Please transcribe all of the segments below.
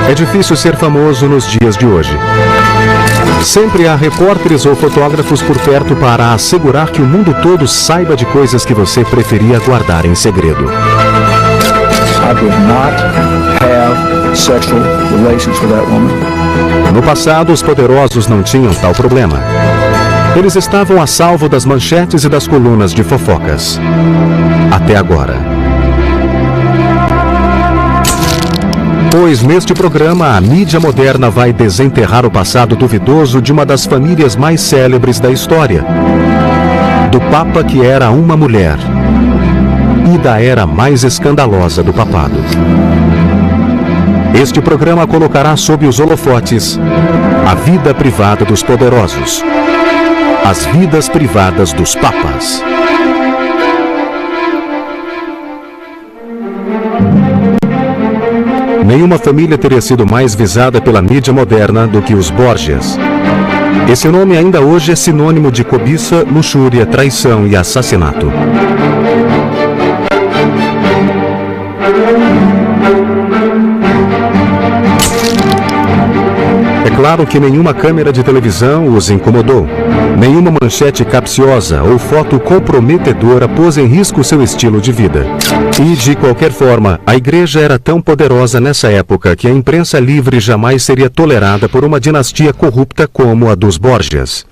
É difícil ser famoso nos dias de hoje. Sempre há repórteres ou fotógrafos por perto para assegurar que o mundo todo saiba de coisas que você preferia guardar em segredo. I would not have sexual relations with that woman. No passado, os poderosos não tinham tal problema. Eles estavam a salvo das manchetes e das colunas de fofocas. Até agora. Pois neste programa, a mídia moderna vai desenterrar o passado duvidoso de uma das famílias mais célebres da história. Do Papa que era uma mulher. E da era mais escandalosa do papado. Este programa colocará sob os holofotes a vida privada dos poderosos. As vidas privadas dos papas. Nenhuma família teria sido mais visada pela mídia moderna do que os Borgias. Esse nome ainda hoje é sinônimo de cobiça, luxúria, traição e assassinato. É claro que nenhuma câmera de televisão os incomodou. Nenhuma manchete capciosa ou foto comprometedora pôs em risco seu estilo de vida. E, de qualquer forma, a igreja era tão poderosa nessa época que a imprensa livre jamais seria tolerada por uma dinastia corrupta como a dos Borgias.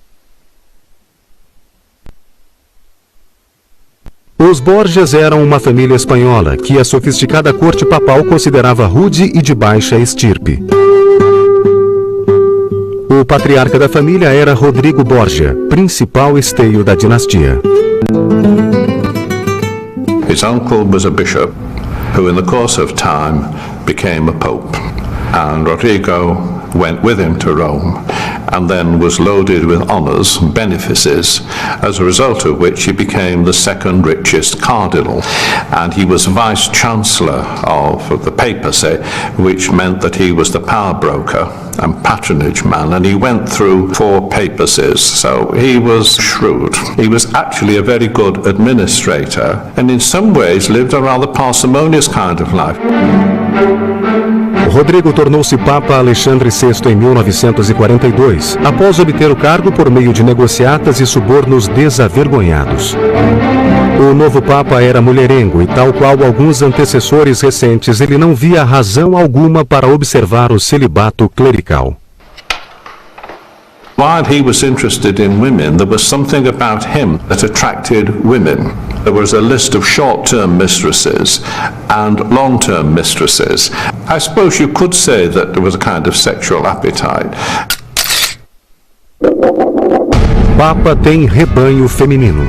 Os Borgias eram uma família espanhola que a sofisticada corte papal considerava rude e de baixa estirpe. O patriarca da família era Rodrigo Borgia, principal esteio da dinastia. His uncle was a bishop who in the course of time became a pope, and Rodrigo went with him to Rome and then was loaded with honours and benefices, as a result of which he became the second richest cardinal, and he was vice-chancellor of the papacy, which meant that he was the power broker and patronage man, and he went through 4 papacies, so he was shrewd. He was actually a very good administrator, and in some ways lived a rather parsimonious kind of life. Rodrigo tornou-se Papa Alexandre VI em 1942, após obter o cargo por meio de negociatas e subornos desavergonhados. O novo Papa era mulherengo e, tal qual alguns antecessores recentes, ele não via razão alguma para observar o celibato clerical. While he was interested in women, there was something about him that attracted women. There was a list of short-term mistresses and long-term mistresses. I suppose you could say that there was a kind of sexual appetite. Papa tem rebanho feminino.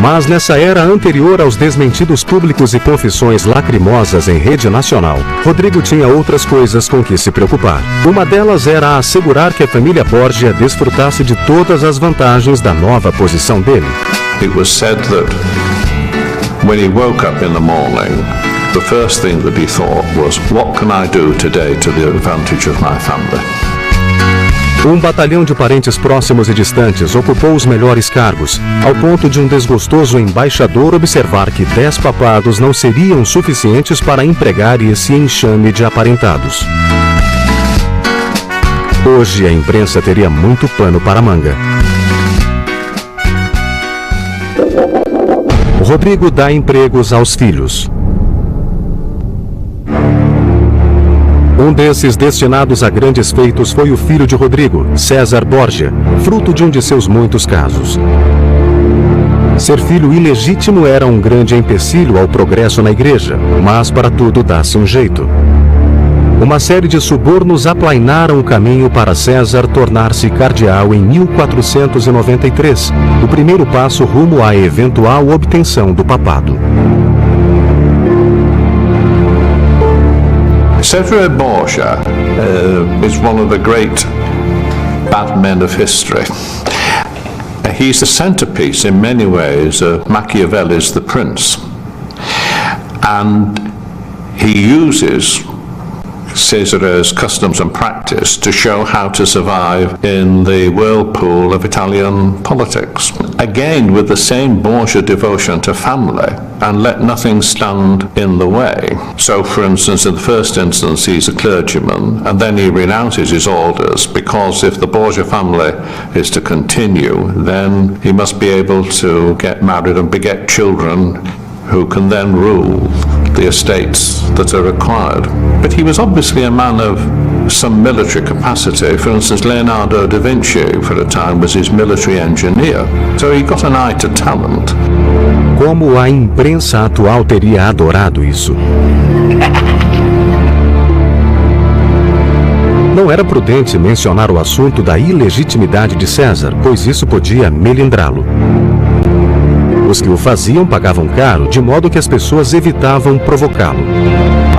Mas nessa era anterior aos desmentidos públicos e confissões lacrimosas em rede nacional, Rodrigo tinha outras coisas com que se preocupar. Uma delas era assegurar que a família Borgia desfrutasse de todas as vantagens da nova posição dele. It was said that when he woke up in the morning, the first thing that he thought was, what can I do today to the advantage of my family? Um batalhão de parentes próximos e distantes ocupou os melhores cargos, ao ponto de um desgostoso embaixador observar que 10 papados não seriam suficientes para empregar esse enxame de aparentados. Hoje a imprensa teria muito pano para a manga. Rodrigo dá empregos aos filhos. Um desses destinados a grandes feitos foi o filho de Rodrigo, César Borgia, fruto de um de seus muitos casos. Ser filho ilegítimo era um grande empecilho ao progresso na igreja, mas para tudo dá-se um jeito. Uma série de subornos aplainaram o caminho para César tornar-se cardeal em 1493, o primeiro passo rumo à eventual obtenção do papado. Cesare Borgia is one of the great bad men of history. He's the centerpiece in many ways of Machiavelli's The Prince. And he uses Cesare's customs and practice to show how to survive in the whirlpool of Italian politics. Again, with the same Borgia devotion to family, and let nothing stand in the way. So, for instance, in the first instance, he's a clergyman, and then he renounces his orders, because if the Borgia family is to continue, then he must be able to get married and beget children who can then rule the estates that are required. But he was obviously a man of some military capacity. For instance, Leonardo da Vinci, for a time, was his military engineer. So he got an eye to talent. Como a imprensa atual teria adorado isso. Não era prudente mencionar o assunto da ilegitimidade de César, pois isso podia melindrá-lo. Os que o faziam pagavam caro, de modo que as pessoas evitavam provocá-lo.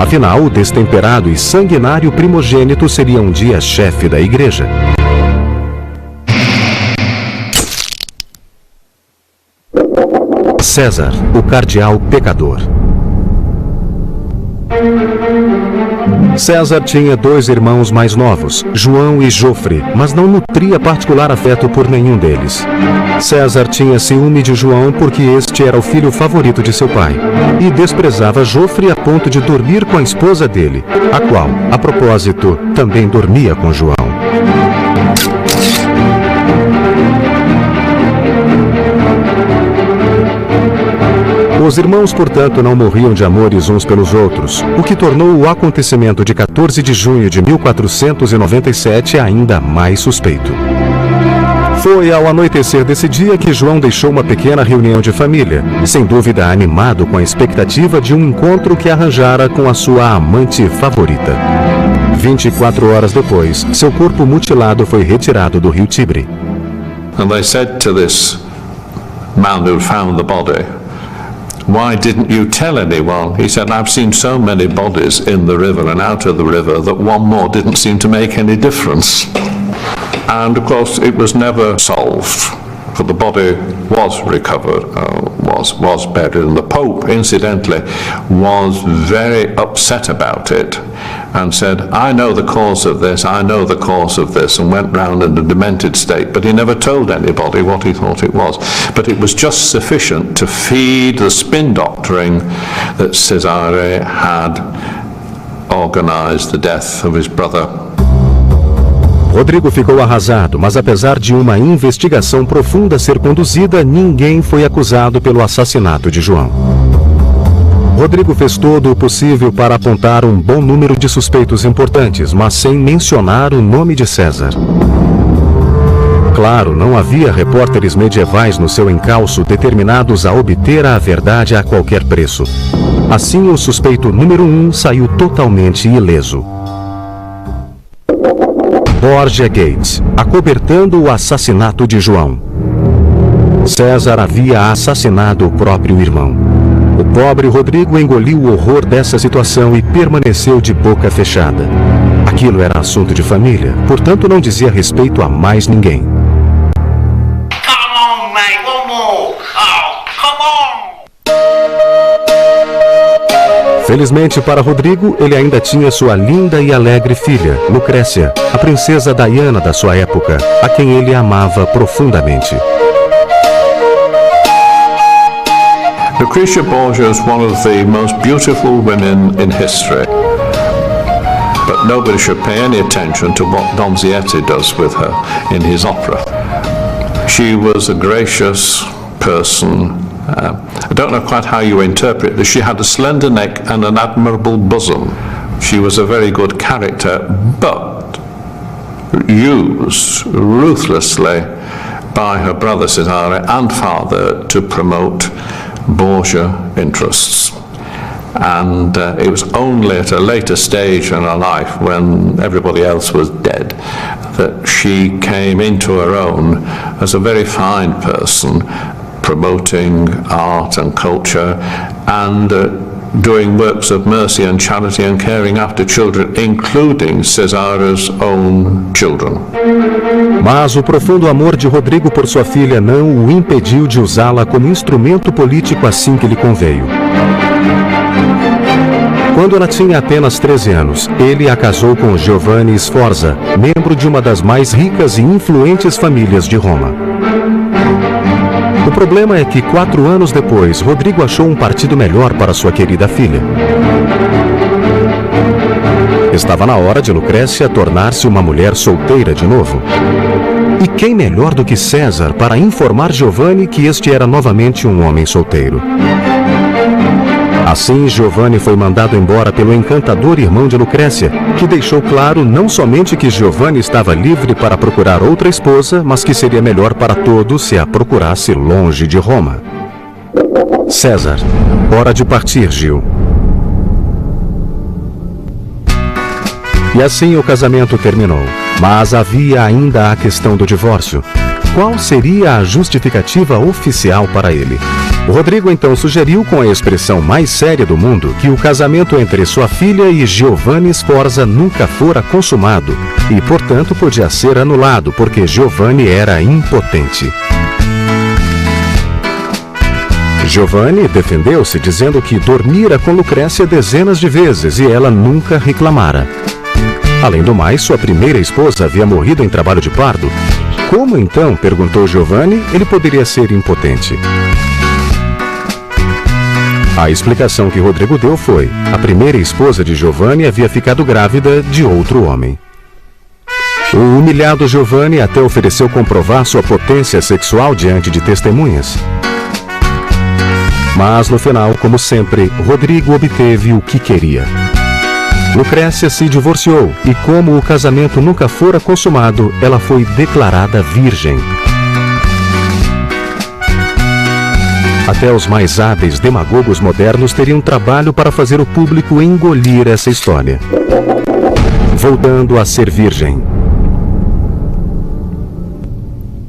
Afinal, o destemperado e sanguinário primogênito seria um dia chefe da igreja. César, o cardeal pecador. César tinha 2 irmãos mais novos, João e Jofre, mas não nutria particular afeto por nenhum deles. César tinha ciúme de João porque este era o filho favorito de seu pai, e desprezava Jofre a ponto de dormir com a esposa dele, a qual, a propósito, também dormia com João. Os irmãos, portanto, não morriam de amores uns pelos outros, o que tornou o acontecimento de 14 de junho de 1497 ainda mais suspeito. Foi ao anoitecer desse dia que João deixou uma pequena reunião de família, sem dúvida animado com a expectativa de um encontro que arranjara com a sua amante favorita. 24 horas depois, seu corpo mutilado foi retirado do rio Tibre. And they said to this man who found the body, "Why didn't you tell anyone?" He said, "I've seen so many bodies in the river and out of the river that one more didn't seem to make any difference." And of course it was never solved, for the body was recovered, was buried, and the Pope, incidentally, was very upset about it and said, "I know the cause of this, I know the cause of this," and went round in a demented state, but he never told anybody what he thought it was. But it was just sufficient to feed the spin doctoring that Cesare had organized the death of his brother. Rodrigo ficou arrasado, mas apesar de uma investigação profunda ser conduzida, ninguém foi acusado pelo assassinato de João. Rodrigo fez todo o possível para apontar um bom número de suspeitos importantes, mas sem mencionar o nome de César. Claro, não havia repórteres medievais no seu encalço determinados a obter a verdade a qualquer preço. Assim, o suspeito número 1 saiu totalmente ileso. Borgia Gate, acobertando o assassinato de João. César havia assassinado o próprio irmão. O pobre Rodrigo engoliu o horror dessa situação e permaneceu de boca fechada. Aquilo era assunto de família, portanto não dizia respeito a mais ninguém. Come on, mate, one more. Oh, come on. Felizmente para Rodrigo, ele ainda tinha sua linda e alegre filha, Lucrécia, a princesa Diana da sua época, a quem ele amava profundamente. Lucretia Borgia is one of the most beautiful women in history, but nobody should pay any attention to what Donizetti does with her in his opera. She was a gracious person. I don't know quite how you interpret this. She had a slender neck and an admirable bosom. She was a very good character, but used ruthlessly by her brother Cesare and father to promote Borgia interests. And it was only at a later stage in her life, when everybody else was dead, that she came into her own as a very fine person, promoting art and culture and doing works of mercy and charity and caring after children, including Cesare's own children. Mas o profundo amor de Rodrigo por sua filha não o impediu de usá-la como instrumento político assim que lhe conveio. Quando ela tinha apenas 13 anos, ele a casou com Giovanni Sforza, membro de uma das mais ricas e influentes famílias de Roma. O problema é que 4 anos depois, Rodrigo achou um partido melhor para sua querida filha. Estava na hora de Lucrécia tornar-se uma mulher solteira de novo. E quem melhor do que César para informar Giovanni que este era novamente um homem solteiro? Assim, Giovanni foi mandado embora pelo encantador irmão de Lucrécia, que deixou claro não somente que Giovanni estava livre para procurar outra esposa, mas que seria melhor para todos se a procurasse longe de Roma. César, hora de partir, Gil. E assim o casamento terminou. Mas havia ainda a questão do divórcio. Qual seria a justificativa oficial para ele? O Rodrigo então sugeriu, com a expressão mais séria do mundo, que o casamento entre sua filha e Giovanni Sforza nunca fora consumado e, portanto, podia ser anulado, porque Giovanni era impotente. Giovanni defendeu-se, dizendo que dormira com Lucrécia dezenas de vezes e ela nunca reclamara. Além do mais, sua primeira esposa havia morrido em trabalho de parto. Como então, perguntou Giovanni, ele poderia ser impotente? A explicação que Rodrigo deu foi: a primeira esposa de Giovanni havia ficado grávida de outro homem. O humilhado Giovanni até ofereceu comprovar sua potência sexual diante de testemunhas. Mas no final, como sempre, Rodrigo obteve o que queria. Lucrécia se divorciou e, como o casamento nunca fora consumado, ela foi declarada virgem. Até os mais hábeis demagogos modernos teriam trabalho para fazer o público engolir essa história. Voltando a ser virgem.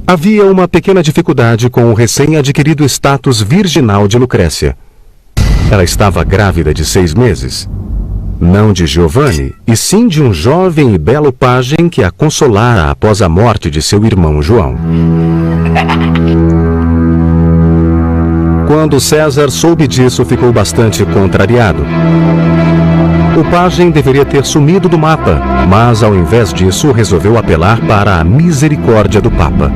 Havia uma pequena dificuldade com o recém-adquirido status virginal de Lucrécia. Ela estava grávida de 6 meses. Não de Giovanni, e sim de um jovem e belo pajem que a consolara após a morte de seu irmão João. Quando César soube disso, ficou bastante contrariado. O pajem deveria ter sumido do mapa, mas ao invés disso resolveu apelar para a misericórdia do Papa.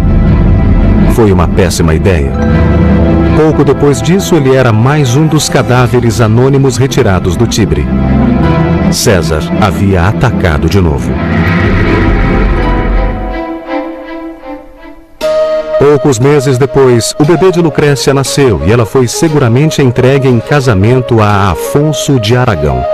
Foi uma péssima ideia. Pouco depois disso, ele era mais um dos cadáveres anônimos retirados do Tibre. César havia atacado de novo. Poucos meses depois, o bebê de Lucrécia nasceu e ela foi seguramente entregue em casamento a Afonso de Aragão.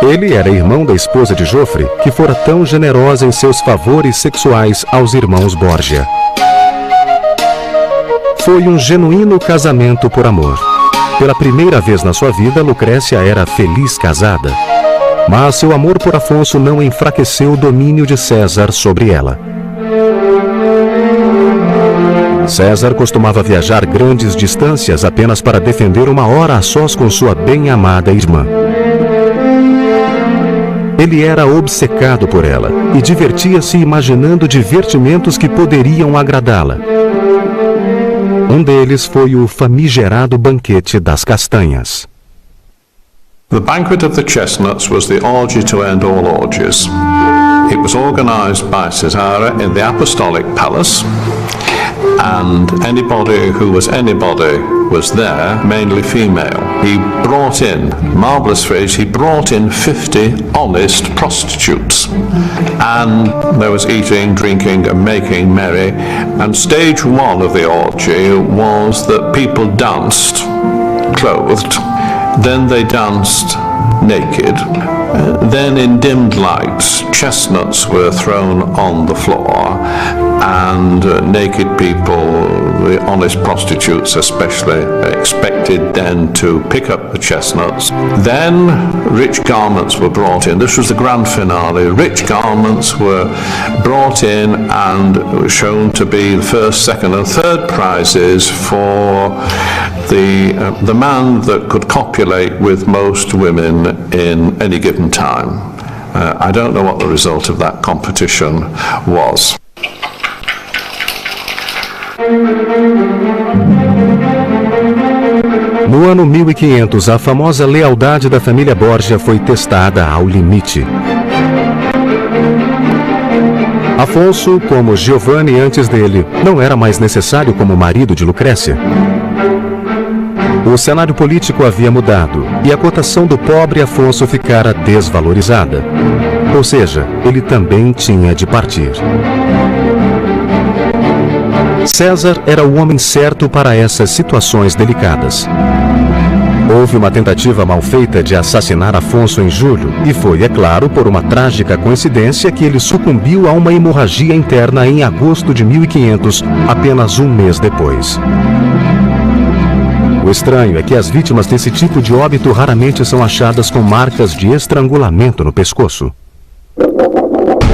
Ele era irmão da esposa de Jofre, que fora tão generosa em seus favores sexuais aos irmãos Borgia. Foi um genuíno casamento por amor. Pela primeira vez na sua vida, Lucrécia era feliz casada. Mas seu amor por Afonso não enfraqueceu o domínio de César sobre ela. César costumava viajar grandes distâncias apenas para defender uma hora a sós com sua bem-amada irmã. Ele era obcecado por ela e divertia-se imaginando divertimentos que poderiam agradá-la. Um deles foi o famigerado banquete das castanhas. The Banquet of the Chestnuts was the orgy to end all orgies. It was organized by Caesar in the Apostolic Palace, and anybody who was anybody was there, mainly female. He brought in, marvelous phrase, he brought in 50 honest prostitutes. And there was eating, drinking, and making merry. And stage 1 of the orgy was that people danced clothed, then they danced naked. Then in dimmed lights, chestnuts were thrown on the floor, and naked people, the honest prostitutes especially, expected then to pick up the chestnuts. Then rich garments were brought in. This was the grand finale. Rich garments were brought in and were shown to be the first, second and third prizes for the man that could copulate with most women in any given time. I don't know what the result of that competition was. No ano 1500, a famosa lealdade da família Borgia foi testada ao limite. Afonso, como Giovanni antes dele, não era mais necessário como marido de Lucrécia. O cenário político havia mudado e a cotação do pobre Afonso ficara desvalorizada. Ou seja, ele também tinha de partir. César era o homem certo para essas situações delicadas. Houve uma tentativa mal feita de assassinar Afonso em julho, e foi, é claro, por uma trágica coincidência que ele sucumbiu a uma hemorragia interna em agosto de 1500, apenas um mês depois. O estranho é que as vítimas desse tipo de óbito raramente são achadas com marcas de estrangulamento no pescoço.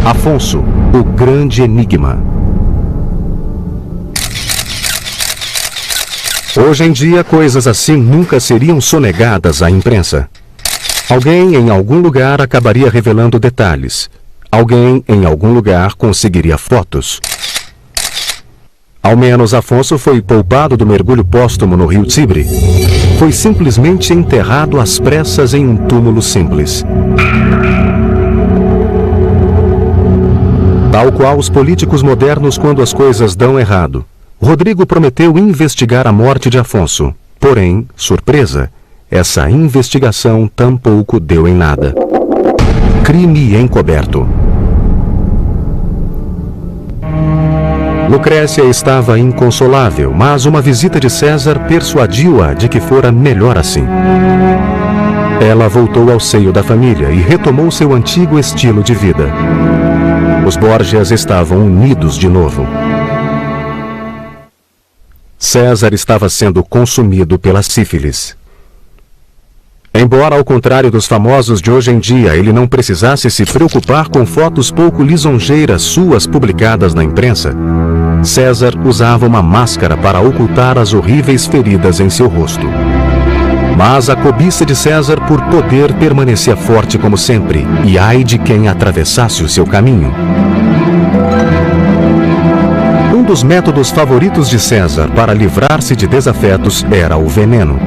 Afonso, o grande enigma. Hoje em dia, coisas assim nunca seriam sonegadas à imprensa. Alguém em algum lugar acabaria revelando detalhes. Alguém em algum lugar conseguiria fotos. Ao menos Afonso foi poupado do mergulho póstumo no rio Tibre. Foi simplesmente enterrado às pressas em um túmulo simples. Tal qual os políticos modernos quando as coisas dão errado. Rodrigo prometeu investigar a morte de Afonso. Porém, surpresa, essa investigação tampouco deu em nada. Crime encoberto. Lucrécia estava inconsolável, mas uma visita de César persuadiu-a de que fora melhor assim. Ela voltou ao seio da família e retomou seu antigo estilo de vida. Os Borgias estavam unidos de novo. César estava sendo consumido pela sífilis. Embora, ao contrário dos famosos de hoje em dia, ele não precisasse se preocupar com fotos pouco lisonjeiras suas publicadas na imprensa, César usava uma máscara para ocultar as horríveis feridas em seu rosto. Mas a cobiça de César por poder permanecia forte como sempre, e ai de quem atravessasse o seu caminho. Um dos métodos favoritos de César para livrar-se de desafetos era o veneno.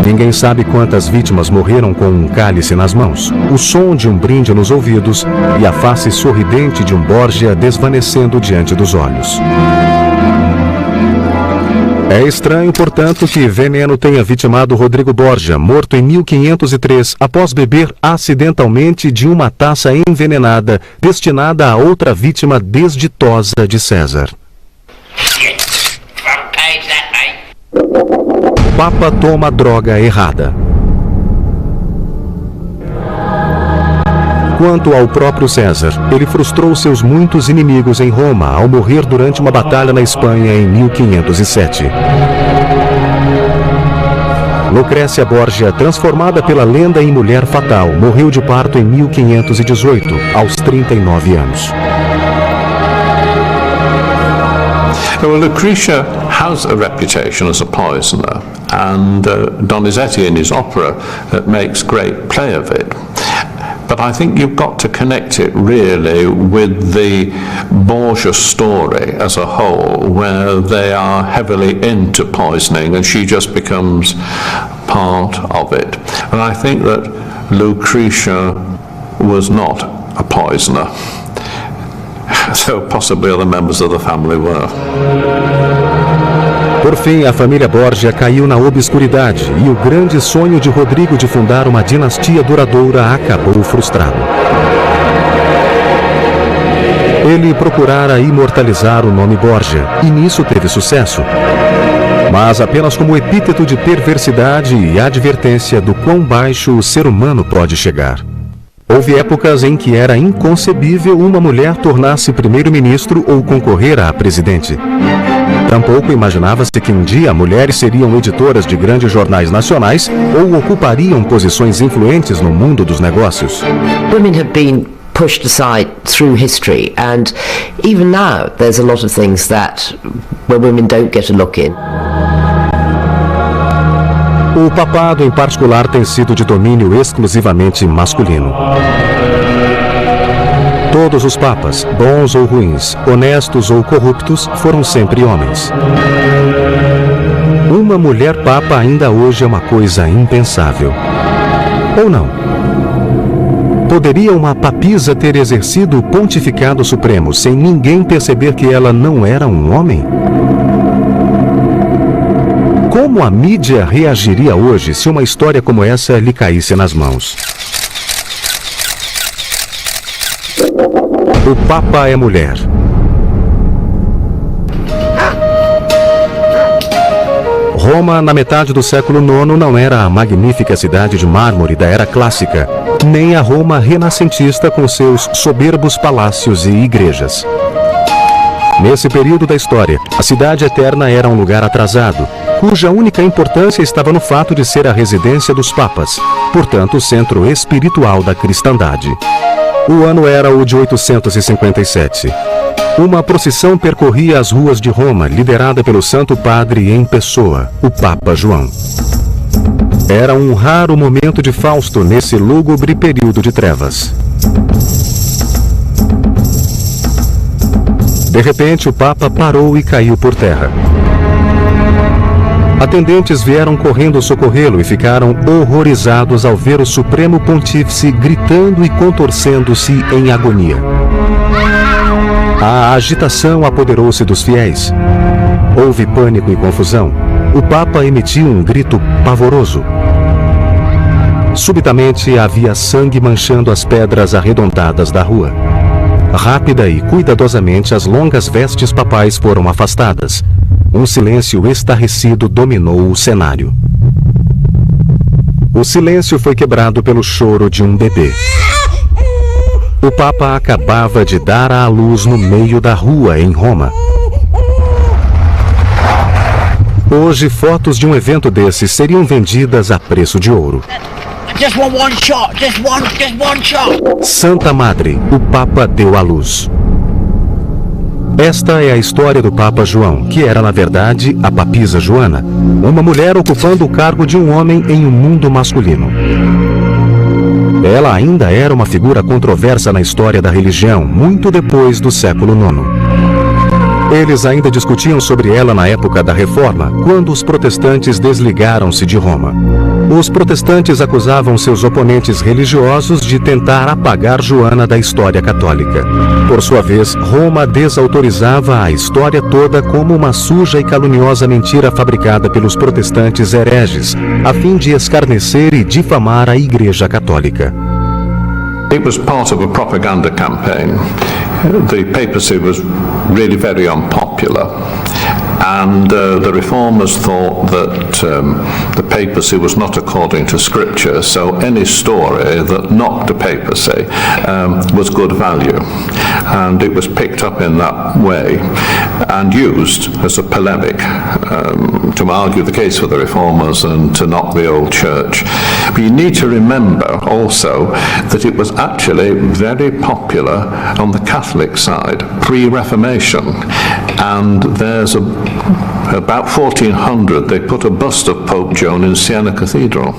Ninguém sabe quantas vítimas morreram com um cálice nas mãos, o som de um brinde nos ouvidos e a face sorridente de um Borgia desvanecendo diante dos olhos. É estranho, portanto, que veneno tenha vitimado Rodrigo Borgia, morto em 1503, após beber acidentalmente de uma taça envenenada destinada a outra vítima desditosa de César. Papa toma droga errada. Quanto ao próprio César, ele frustrou seus muitos inimigos em Roma ao morrer durante uma batalha na Espanha em 1507. Lucrécia Borgia, transformada pela lenda em mulher fatal, morreu de parto em 1518, aos 39 anos. Well, Lucretia has a reputation as a poisoner, and Donizetti in his opera makes great play of it. But I think you've got to connect it really with the Borgia story as a whole, where they are heavily into poisoning and she just becomes part of it. And I think that Lucretia was not a poisoner, though possibly other members of the family were. Por fim, a família Borgia caiu na obscuridade e o grande sonho de Rodrigo de fundar uma dinastia duradoura acabou frustrado. Ele procurara imortalizar o nome Borgia e nisso teve sucesso, mas apenas como epíteto de perversidade e advertência do quão baixo o ser humano pode chegar. Houve épocas em que era inconcebível uma mulher tornar-se primeiro-ministro ou concorrer a presidente. Tampouco imaginava-se que um dia mulheres seriam editoras de grandes jornais nacionais ou ocupariam posições influentes no mundo dos negócios. Women have been pushed aside through history, and even now there's a lot of things that where women don't get a look in. O papado, em particular, tem sido de domínio exclusivamente masculino. Todos os papas, bons ou ruins, honestos ou corruptos, foram sempre homens. Uma mulher papa ainda hoje é uma coisa impensável. Ou não? Poderia uma papisa ter exercido o pontificado supremo sem ninguém perceber que ela não era um homem? Como a mídia reagiria hoje se uma história como essa lhe caísse nas mãos? O Papa é mulher. Roma, na metade do século IX, não era a magnífica cidade de mármore da era clássica, nem a Roma renascentista com seus soberbos palácios e igrejas. Nesse período da história, a cidade eterna era um lugar atrasado, cuja única importância estava no fato de ser a residência dos papas, portanto o centro espiritual da cristandade. O ano era o de 857. Uma procissão percorria as ruas de Roma, liderada pelo Santo Padre em pessoa, o Papa João. Era um raro momento de Fausto nesse lúgubre período de trevas. De repente, o Papa parou e caiu por terra. Atendentes vieram correndo socorrê-lo e ficaram horrorizados ao ver o Supremo Pontífice gritando e contorcendo-se em agonia. A agitação apoderou-se dos fiéis. Houve pânico e confusão. O Papa emitiu um grito pavoroso. Subitamente havia sangue manchando as pedras arredondadas da rua. Rápida e cuidadosamente as longas vestes papais foram afastadas. Um silêncio estarrecido dominou o cenário. O silêncio foi quebrado pelo choro de um bebê. O Papa acabava de dar à luz no meio da rua em Roma. Hoje, fotos de um evento desses seriam vendidas a preço de ouro. Just one shot, just one shot. Santa Madre, o Papa deu à luz. Esta é a história do Papa João, que era, na verdade, a papisa Joana, uma mulher ocupando o cargo de um homem em um mundo masculino. Ela ainda era uma figura controversa na história da religião, muito depois do século IX. Eles ainda discutiam sobre ela na época da Reforma, quando os protestantes desligaram-se de Roma. Os protestantes acusavam seus oponentes religiosos de tentar apagar Joana da história católica. Por sua vez, Roma desautorizava a história toda como uma suja e caluniosa mentira fabricada pelos protestantes hereges, a fim de escarnecer e difamar a Igreja Católica. It was part of a propaganda campaign. The papacy was really very unpopular, and the reformers thought that the papacy was not according to scripture, so any story that knocked the papacy was good value, and it was picked up in that way and used as a polemic to argue the case for the reformers and to knock the old church. But you need to remember also that it was actually very popular on the Catholic side pre-Reformation, and there's about 1400 they put a bust of Pope Joan in Siena Cathedral.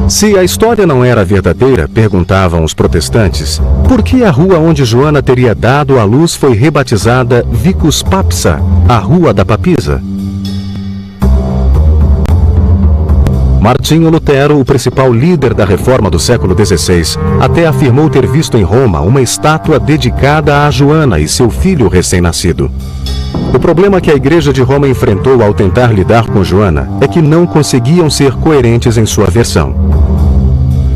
Se a história não era verdadeira, perguntavam os protestantes, por que a rua onde Joana teria dado à luz foi rebatizada Vicus Papsa, a Rua da Papisa? Martinho Lutero, o principal líder da reforma do século XVI, até afirmou ter visto em Roma uma estátua dedicada a Joana e seu filho recém-nascido. O problema que a Igreja de Roma enfrentou ao tentar lidar com Joana é que não conseguiam ser coerentes em sua versão.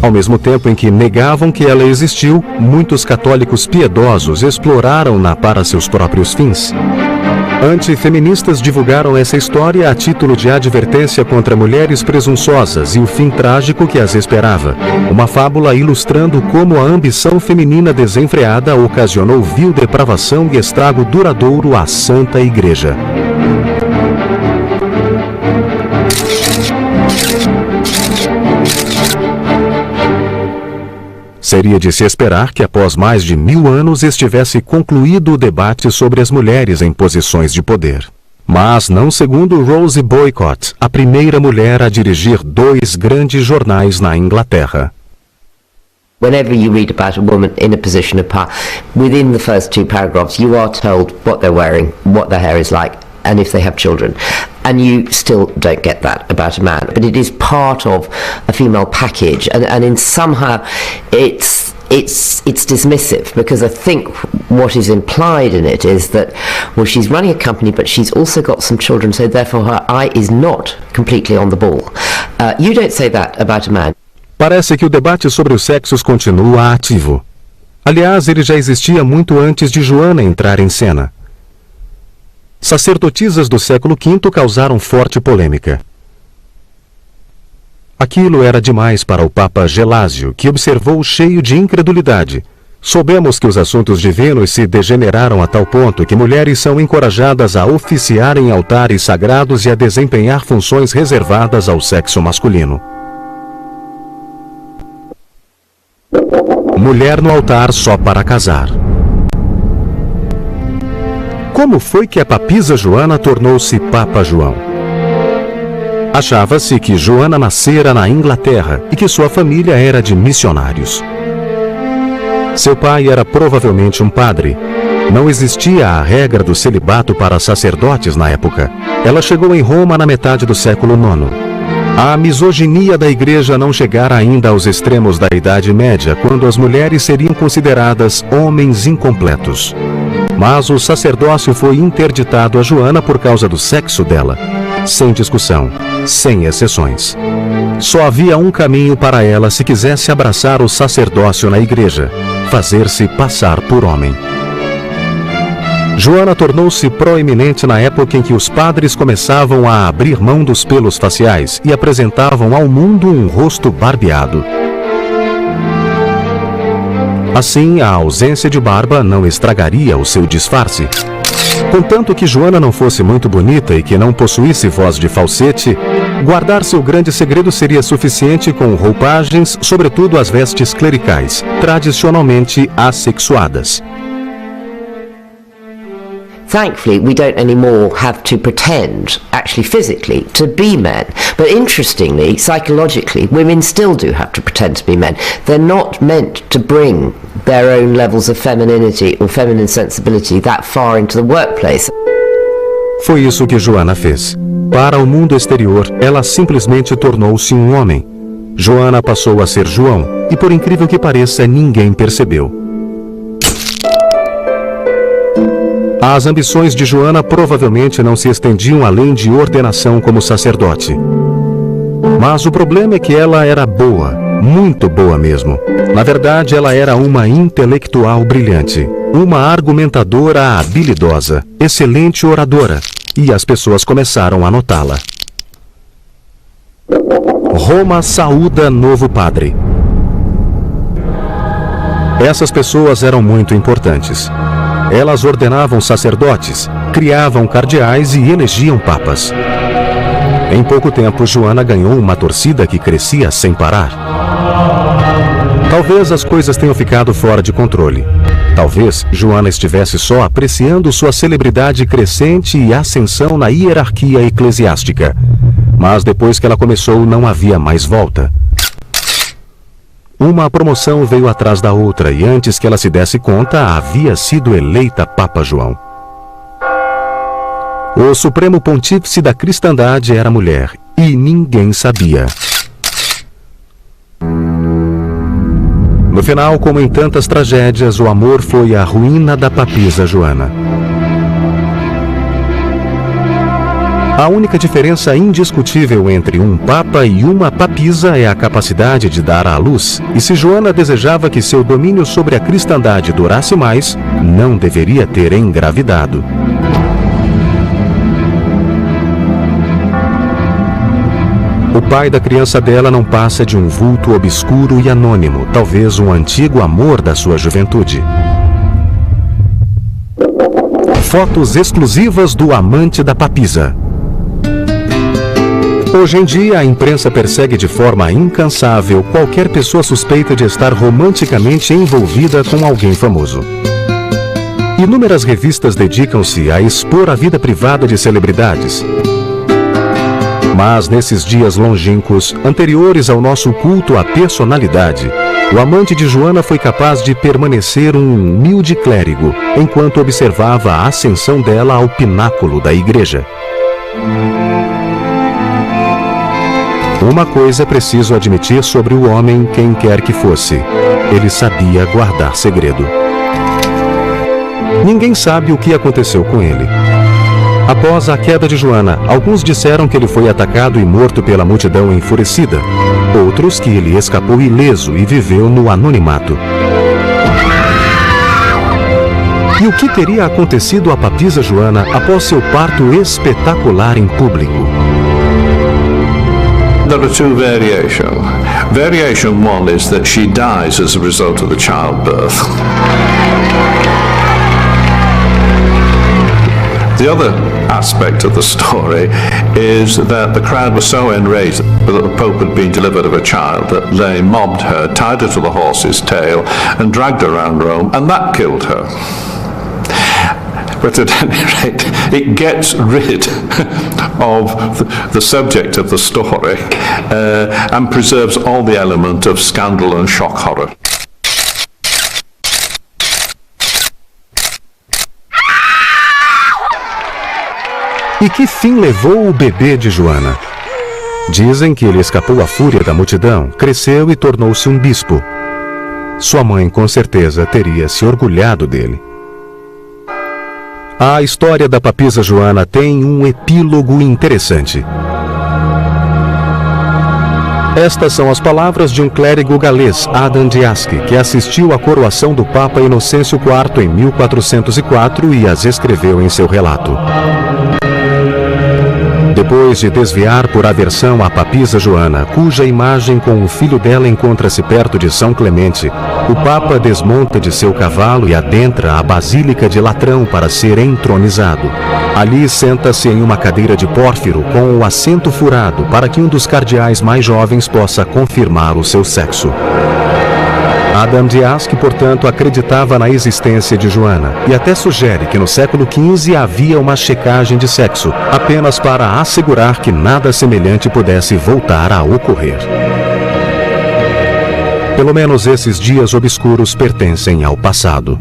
Ao mesmo tempo em que negavam que ela existiu, muitos católicos piedosos exploraram-na para seus próprios fins. Antifeministas divulgaram essa história a título de advertência contra mulheres presunçosas e o fim trágico que as esperava. Uma fábula ilustrando como a ambição feminina desenfreada ocasionou vil depravação e estrago duradouro à Santa Igreja. Seria de se esperar que após mais de 1000 anos estivesse concluído o debate sobre as mulheres em posições de poder. Mas não segundo Rosie Boycott, a primeira mulher a dirigir 2 grandes jornais na Inglaterra. Whenever you read about a woman in a position of power, within the first 2 paragraphs you are told what they're wearing, what their hair is like, and if they have children. And you still don't get that about a man. But it is part of a female package, and in somehow it's dismissive, because I think what is implied in it is that, well, she's running a company, but she's also got some children, so therefore her eye is not completely on the ball. You don't say that about a man. Parece que o debate sobre os sexos continua ativo. Aliás, ele já existia muito antes de Joana entrar em cena. Sacerdotisas do século V causaram forte polêmica. Aquilo era demais para o Papa Gelásio, que observou cheio de incredulidade. Soubemos que os assuntos divinos se degeneraram a tal ponto que mulheres são encorajadas a oficiar em altares sagrados e a desempenhar funções reservadas ao sexo masculino. Mulher no altar só para casar. Como foi que a papisa Joana tornou-se Papa João? Achava-se que Joana nascera na Inglaterra e que sua família era de missionários. Seu pai era provavelmente um padre. Não existia a regra do celibato para sacerdotes na época. Ela chegou em Roma na metade do século IX. A misoginia da igreja não chegara ainda aos extremos da Idade Média, quando as mulheres seriam consideradas homens incompletos. Mas o sacerdócio foi interditado a Joana por causa do sexo dela. Sem discussão, sem exceções. Só havia um caminho para ela se quisesse abraçar o sacerdócio na igreja: fazer-se passar por homem. Joana tornou-se proeminente na época em que os padres começavam a abrir mão dos pelos faciais e apresentavam ao mundo um rosto barbeado. Assim, a ausência de barba não estragaria o seu disfarce. Contanto que Joana não fosse muito bonita e que não possuísse voz de falsete, guardar seu grande segredo seria suficiente com roupagens, sobretudo as vestes clericais, tradicionalmente assexuadas. Thankfully, we don't anymore have to pretend, actually physically, to be men. But interestingly, psychologically, women still do have to pretend to be men. They're not meant to bring their own levels of femininity or feminine sensibility that far into the workplace. Foi isso que Joana fez. Para o mundo exterior, ela simplesmente tornou-se um homem. Joana passou a ser João, e por incrível que pareça, ninguém percebeu. As ambições de Joana provavelmente não se estendiam além de ordenação como sacerdote. Mas o problema é que ela era boa, muito boa mesmo. Na verdade, ela era uma intelectual brilhante, uma argumentadora habilidosa, excelente oradora, e as pessoas começaram a notá-la. Roma saúda novo padre. Essas pessoas eram muito importantes. Elas ordenavam sacerdotes, criavam cardeais e elegiam papas. Em pouco tempo, Joana ganhou uma torcida que crescia sem parar. Talvez as coisas tenham ficado fora de controle. Talvez Joana estivesse só apreciando sua celebridade crescente e ascensão na hierarquia eclesiástica. Mas depois que ela começou, não havia mais volta. Uma promoção veio atrás da outra e antes que ela se desse conta, havia sido eleita Papa João. O Supremo Pontífice da Cristandade era mulher e ninguém sabia. No final, como em tantas tragédias, o amor foi a ruína da papisa Joana. A única diferença indiscutível entre um papa e uma papisa é a capacidade de dar à luz, e se Joana desejava que seu domínio sobre a cristandade durasse mais, não deveria ter engravidado. O pai da criança dela não passa de um vulto obscuro e anônimo, talvez um antigo amor da sua juventude. Fotos exclusivas do amante da papisa. Hoje em dia, a imprensa persegue de forma incansável qualquer pessoa suspeita de estar romanticamente envolvida com alguém famoso. Inúmeras revistas dedicam-se a expor a vida privada de celebridades. Mas nesses dias longínquos, anteriores ao nosso culto à personalidade, O amante de Joana foi capaz de permanecer um humilde clérigo, enquanto observava a ascensão dela ao pináculo da igreja. Uma coisa é preciso admitir sobre o homem, quem quer que fosse: ele sabia guardar segredo. Ninguém sabe o que aconteceu com ele. Após a queda de Joana, alguns disseram que ele foi atacado e morto pela multidão enfurecida. Outros que ele escapou ileso e viveu no anonimato. E o que teria acontecido à papisa Joana após seu parto espetacular em público? There are two variations. Variation one is that she dies as a result of the childbirth. The other aspect of the story is that the crowd was so enraged that the Pope had been delivered of a child that they mobbed her, tied her to the horse's tail and dragged her around Rome, and that killed her. But at any rate, it gets rid of the subject of the story and preserves all the element of scandal and shock horror. E que fim levou o bebê de Joana? Dizem que ele escapou à fúria da multidão, cresceu e tornou-se um bispo. Sua mãe, com certeza, teria se orgulhado dele. A história da papisa Joana tem um epílogo interessante. Estas são as palavras de um clérigo galês, Adam Diaski, que assistiu à coroação do Papa Inocêncio IV em 1404 e as escreveu em seu relato. Depois de desviar por aversão a papisa Joana, cuja imagem com o filho dela encontra-se perto de São Clemente, o Papa desmonta de seu cavalo e adentra a Basílica de Latrão para ser entronizado. Ali senta-se em uma cadeira de pórfiro com o assento furado para que um dos cardeais mais jovens possa confirmar o seu sexo. Adam Diaski, portanto, acreditava na existência de Joana e até sugere que no século XV havia uma checagem de sexo, apenas para assegurar que nada semelhante pudesse voltar a ocorrer. Pelo menos esses dias obscuros pertencem ao passado.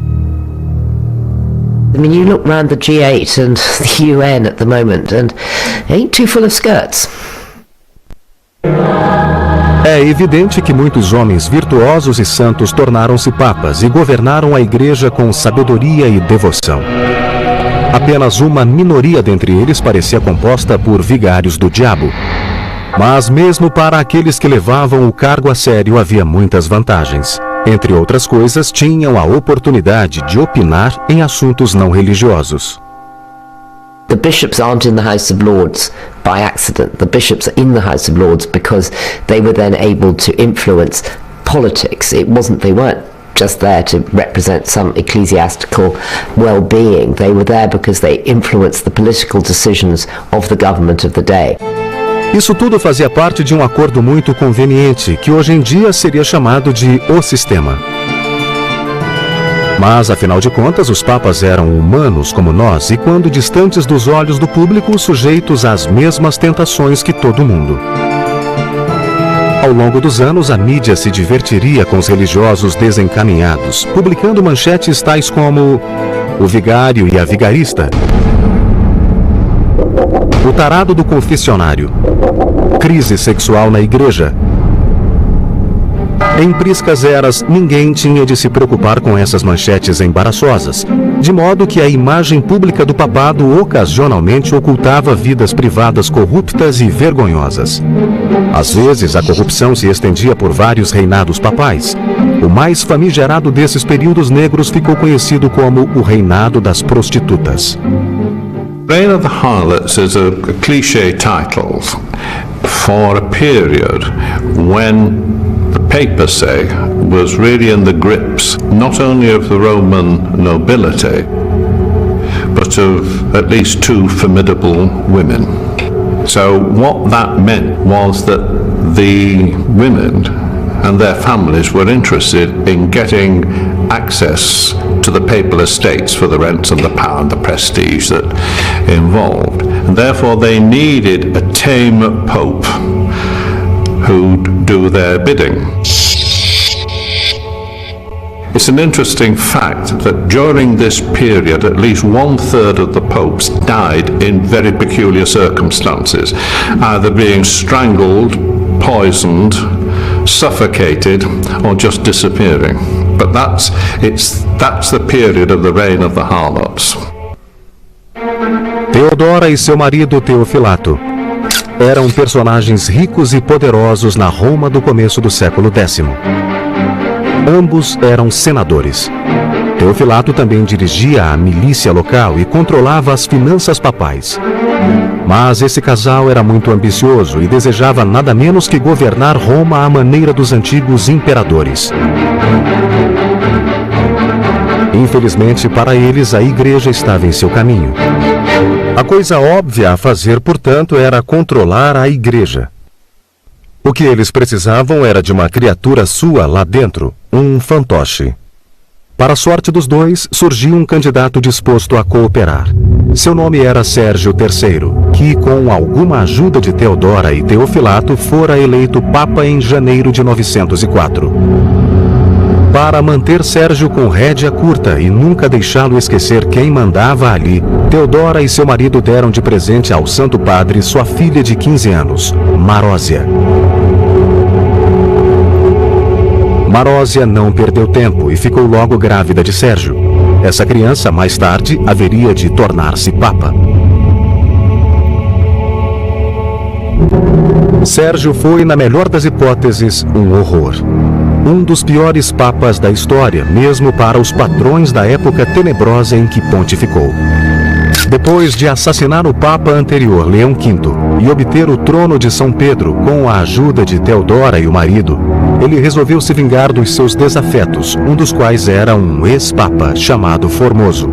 I mean, you look around the G8 and the UN at the moment and it ain't too full of skirts. É evidente que muitos homens virtuosos e santos tornaram-se papas e governaram a igreja com sabedoria e devoção. Apenas uma minoria dentre eles parecia composta por vigários do diabo. Mas mesmo para aqueles que levavam o cargo a sério havia muitas vantagens. Entre outras coisas, tinham a oportunidade de opinar em assuntos não religiosos. The bishops aren't in the House of Lords by accident. The bishops are in the House of Lords because they were then able to influence politics. They weren't just there to represent some ecclesiastical well-being. They were there because they influenced the political decisions of the government of the day. Isso tudo fazia parte de um acordo muito conveniente, que hoje em dia seria chamado de o sistema. Mas, afinal de contas, os papas eram humanos como nós e, quando distantes dos olhos do público, sujeitos às mesmas tentações que todo mundo. Ao longo dos anos, a mídia se divertiria com os religiosos desencaminhados, publicando manchetes tais como o vigário e a vigarista, o tarado do confessionário, crise sexual na igreja. Em priscas eras, ninguém tinha de se preocupar com essas manchetes embaraçosas, de modo que a imagem pública do papado ocasionalmente ocultava vidas privadas corruptas e vergonhosas. Às vezes, a corrupção se estendia por vários reinados papais. O mais famigerado desses períodos negros ficou conhecido como o reinado das prostitutas. Reign of the Harlots is a cliché title for a period when the papacy was really in the grips not only of the Roman nobility, but of at least two formidable women. So what that meant was that the women and their families were interested in getting access to the papal estates for the rents and the power and the prestige that involved. And therefore they needed a tame pope who'd do their bidding. It's an interesting fact that during this period, at least 1/3 of the popes died in very peculiar circumstances, either being strangled, poisoned, suffocated, or just disappearing. But that's the period of the reign of the harlots. Teodora e seu marido Teofilato eram personagens ricos e poderosos na Roma do começo do século X. Ambos eram senadores. Teofilato também dirigia a milícia local e controlava as finanças papais. Mas esse casal era muito ambicioso e desejava nada menos que governar Roma à maneira dos antigos imperadores. Infelizmente para eles, a igreja estava em seu caminho. A coisa óbvia a fazer, portanto, era controlar a igreja. O que eles precisavam era de uma criatura sua lá dentro, um fantoche. Para a sorte dos dois, surgiu um candidato disposto a cooperar. Seu nome era Sérgio III, que, com alguma ajuda de Teodora e Teofilato, fora eleito Papa em janeiro de 904. Para manter Sérgio com rédea curta e nunca deixá-lo esquecer quem mandava ali, Teodora e seu marido deram de presente ao Santo Padre sua filha de 15 anos, Marósia. Marósia não perdeu tempo e ficou logo grávida de Sérgio. Essa criança, mais tarde, haveria de tornar-se Papa. Sérgio foi, na melhor das hipóteses, um horror. Um dos piores papas da história, mesmo para os patrões da época tenebrosa em que pontificou. Depois de assassinar o papa anterior, Leão V, e obter o trono de São Pedro com a ajuda de Teodora e o marido, ele resolveu se vingar dos seus desafetos, um dos quais era um ex-papa chamado Formoso.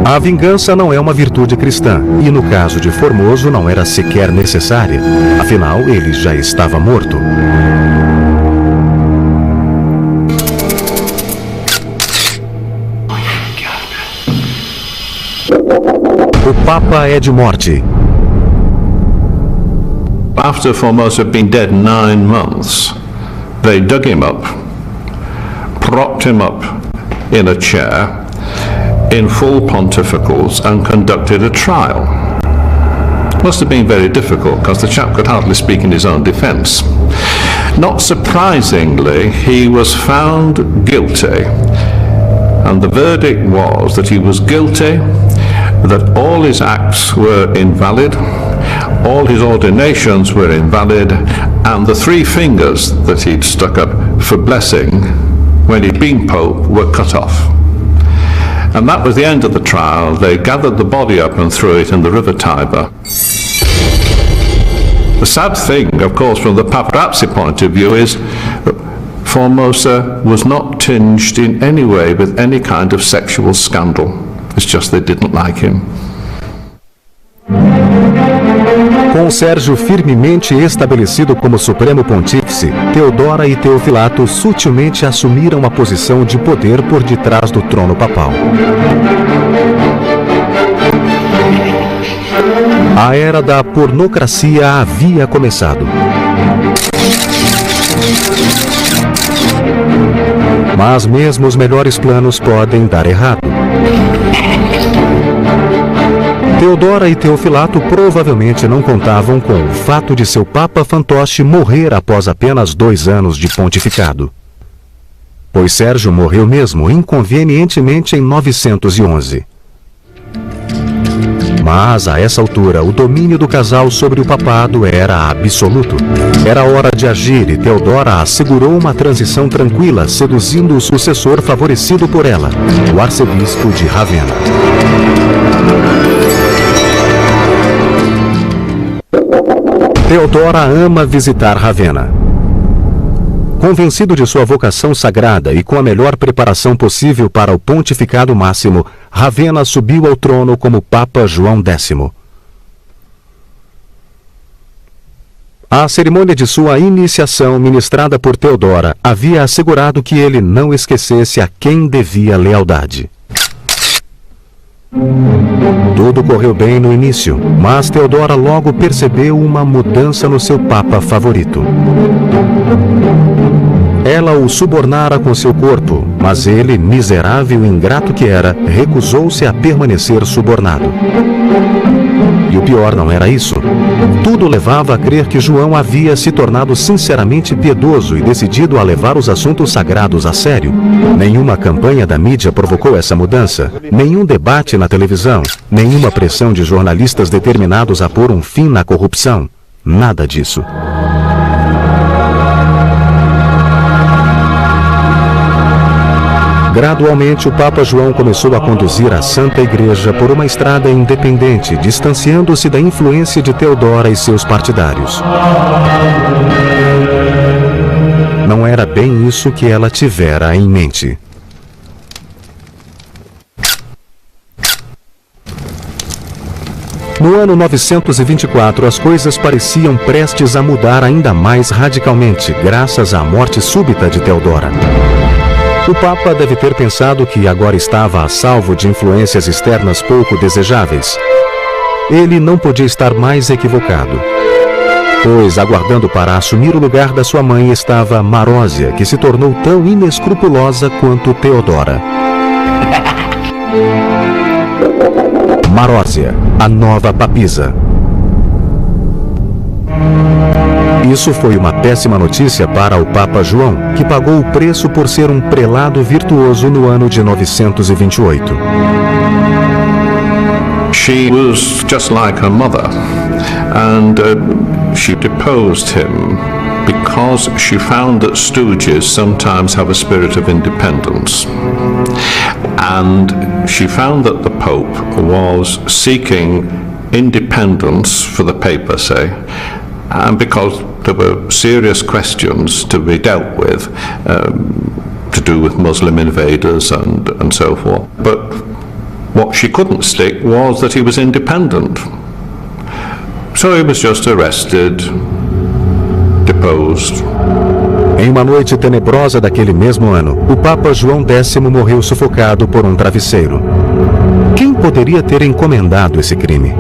A vingança não é uma virtude cristã, e no caso de Formoso não era sequer necessária, afinal ele já estava morto. O Papa é de morte. After Formoso had been dead 9 months, they dug him up, propped him up in a chair, in full pontificals, and conducted a trial. Must have been very difficult because the chap could hardly speak in his own defence. Not surprisingly, he was found guilty, and the verdict was that he was guilty, that all his acts were invalid, all his ordinations were invalid, and the 3 fingers that he'd stuck up for blessing when he'd been Pope were cut off. And that was the end of the trial. They gathered the body up and threw it in the river Tiber. The sad thing, of course, from the paparazzi point of view is Formosa was not tinged in any way with any kind of sexual scandal. It's just they didn't like him. Com Sérgio firmemente estabelecido como Supremo Pontífice, Teodora e Teofilato sutilmente assumiram a posição de poder por detrás do trono papal. A era da pornocracia havia começado. Mas mesmo os melhores planos podem dar errado. Teodora e Teofilato provavelmente não contavam com o fato de seu Papa fantoche morrer após apenas 2 anos de pontificado. Pois Sérgio morreu mesmo inconvenientemente em 911. Mas, a essa altura, o domínio do casal sobre o papado era absoluto. Era hora de agir e Teodora assegurou uma transição tranquila, seduzindo o sucessor favorecido por ela, o arcebispo de Ravenna. Teodora ama visitar Ravenna. Convencido de sua vocação sagrada e com a melhor preparação possível para o pontificado máximo, Ravenna subiu ao trono como Papa João X. A cerimônia de sua iniciação, ministrada por Teodora, havia assegurado que ele não esquecesse a quem devia lealdade. Tudo correu bem no início, mas Theodora logo percebeu uma mudança no seu papa favorito. Ela o subornara com seu corpo, mas ele, miserável e ingrato que era, recusou-se a permanecer subornado. E o pior não era isso. Tudo levava a crer que João havia se tornado sinceramente piedoso e decidido a levar os assuntos sagrados a sério. Nenhuma campanha da mídia provocou essa mudança, nenhum debate na televisão, nenhuma pressão de jornalistas determinados a pôr um fim na corrupção. Nada disso. Gradualmente, o Papa João começou a conduzir a Santa Igreja por uma estrada independente, distanciando-se da influência de Theodora e seus partidários. Não era bem isso que ela tivera em mente. No ano 924, as coisas pareciam prestes a mudar ainda mais radicalmente, graças à morte súbita de Theodora. O Papa deve ter pensado que agora estava a salvo de influências externas pouco desejáveis. Ele não podia estar mais equivocado, pois, aguardando para assumir o lugar da sua mãe, estava Marósia, que se tornou tão inescrupulosa quanto Theodora. Marósia, a nova papisa. Isso foi uma péssima notícia para o Papa João, que pagou o preço por ser um prelado virtuoso no ano de 928. She was just like her mother, and she deposed him because she found that stooges sometimes have a spirit of independence. And she found that the Pope was seeking independence for the papacy, and because there were serious questions to be dealt with, to do with Muslim invaders and so forth. But what she couldn't stick was that he was independent. So he was just arrested, deposed. Em uma noite tenebrosa daquele mesmo ano, o Papa João X morreu sufocado por um travesseiro. Quem poderia ter encomendado esse crime?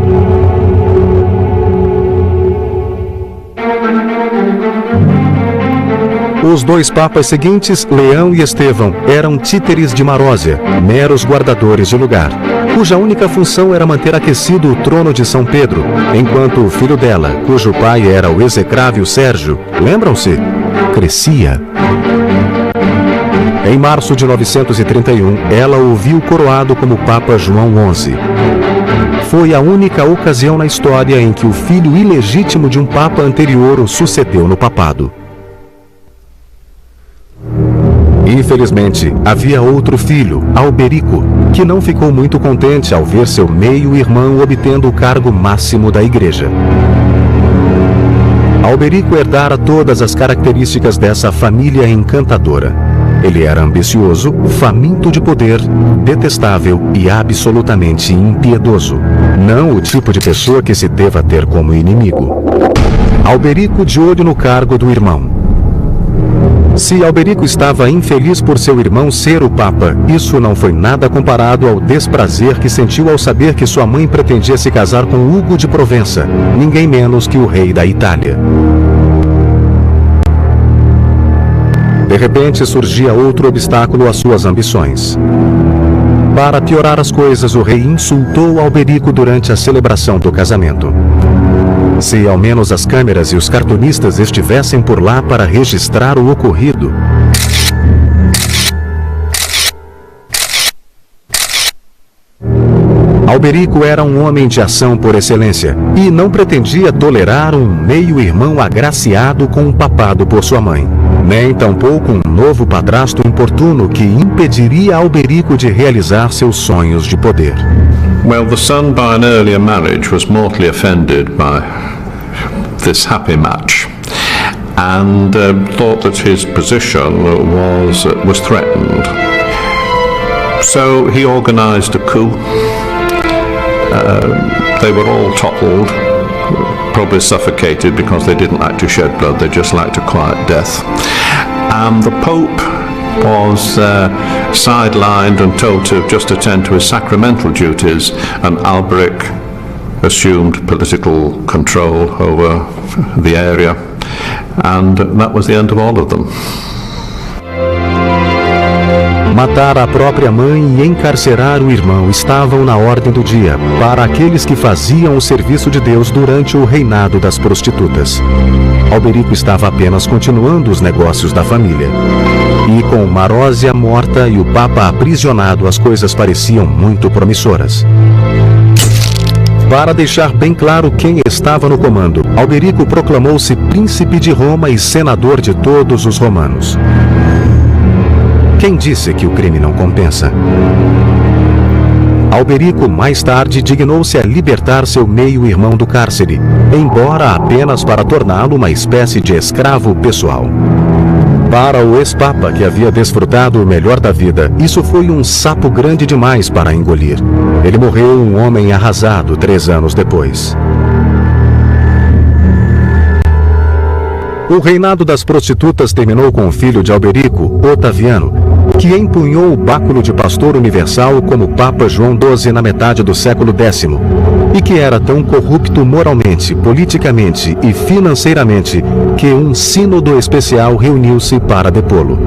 Os dois papas seguintes, Leão e Estevão, eram títeres de Marósia, meros guardadores de lugar, cuja única função era manter aquecido o trono de São Pedro, enquanto o filho dela, cujo pai era o execrável Sérgio, lembram-se? Crescia. Em março de 931, ela o viu coroado como Papa João XI. Foi a única ocasião na história em que o filho ilegítimo de um papa anterior o sucedeu no papado. Infelizmente, havia outro filho, Alberico, que não ficou muito contente ao ver seu meio-irmão obtendo o cargo máximo da igreja. Alberico herdara todas as características dessa família encantadora. Ele era ambicioso, faminto de poder, detestável e absolutamente impiedoso. Não o tipo de pessoa que se deva ter como inimigo. Alberico de olho no cargo do irmão. Se Alberico estava infeliz por seu irmão ser o Papa, isso não foi nada comparado ao desprazer que sentiu ao saber que sua mãe pretendia se casar com Hugo de Provença, ninguém menos que o rei da Itália. De repente surgia outro obstáculo às suas ambições. Para piorar as coisas, o rei insultou Alberico durante a celebração do casamento. Se ao menos as câmeras e os cartunistas estivessem por lá para registrar o ocorrido. Alberico era um homem de ação por excelência e não pretendia tolerar um meio-irmão agraciado com um papado por sua mãe, nem tampouco um novo padrasto importuno que impediria Alberico de realizar seus sonhos de poder. Well, the son by an earlier marriage was mortally offended by this happy match and thought that his position was threatened. So he organized a coup. They were all toppled, probably suffocated because they didn't like to shed blood, they just liked a quiet death. And the Pope was sidelined and told to just attend to his sacramental duties, and Alberic assumed political control over the area, and that was the end of all of them. Matar a própria mãe e encarcerar o irmão estavam na ordem do dia para aqueles que faziam o serviço de Deus durante o reinado das prostitutas. Alberico estava apenas continuando os negócios da família. E com Marósia morta e o Papa aprisionado, as coisas pareciam muito promissoras. Para deixar bem claro quem estava no comando, Alberico proclamou-se príncipe de Roma e senador de todos os romanos. Quem disse que o crime não compensa? Alberico mais tarde dignou-se a libertar seu meio-irmão do cárcere, embora apenas para torná-lo uma espécie de escravo pessoal. Para o ex-papa, que havia desfrutado o melhor da vida, isso foi um sapo grande demais para engolir. Ele morreu um homem arrasado 3 anos depois. O reinado das prostitutas terminou com o filho de Alberico, Otaviano, que empunhou o báculo de pastor universal como Papa João XII na metade do século X, e que era tão corrupto moralmente, politicamente e financeiramente que um sínodo especial reuniu-se para depô-lo.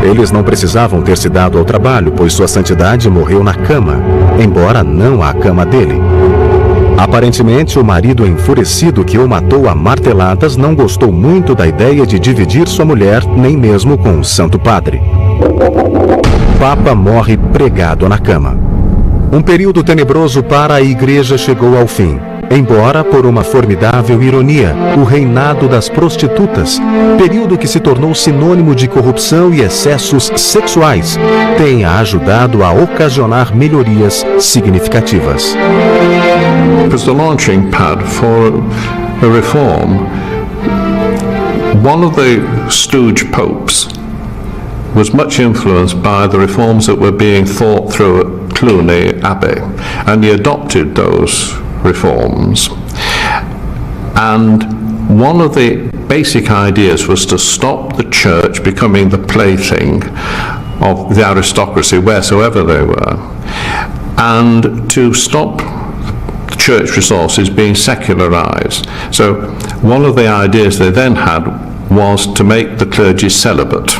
Eles não precisavam ter se dado ao trabalho, pois sua santidade morreu na cama, embora não à cama dele. Aparentemente, o marido enfurecido que o matou a marteladas não gostou muito da ideia de dividir sua mulher, nem mesmo com o Santo Padre. O Papa morre pregado na cama. Um período tenebroso para a Igreja chegou ao fim, embora, por uma formidável ironia, o reinado das prostitutas, período que se tornou sinônimo de corrupção e excessos sexuais, tenha ajudado a ocasionar melhorias significativas. It was the launching pad for a reform. One of the stooge popes was much influenced by the reforms that were being thought through at Cluny Abbey, and he adopted those reforms. And one of the basic ideas was to stop the church becoming the plaything of the aristocracy wheresoever they were, and to stop church resources being secularized. So one of the ideas they then had was to make the clergy celibate,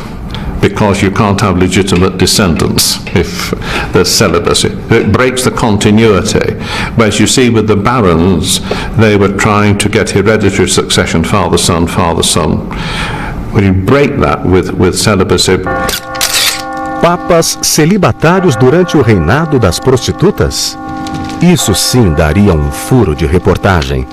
because you can't have legitimate descendants if there's celibacy. It breaks the continuity. Whereas you see with the barons, they were trying to get hereditary succession, father, son, father, son. When you break that with celibacy. Papas celibatários durante o reinado das prostitutas? Isso sim daria um furo de reportagem.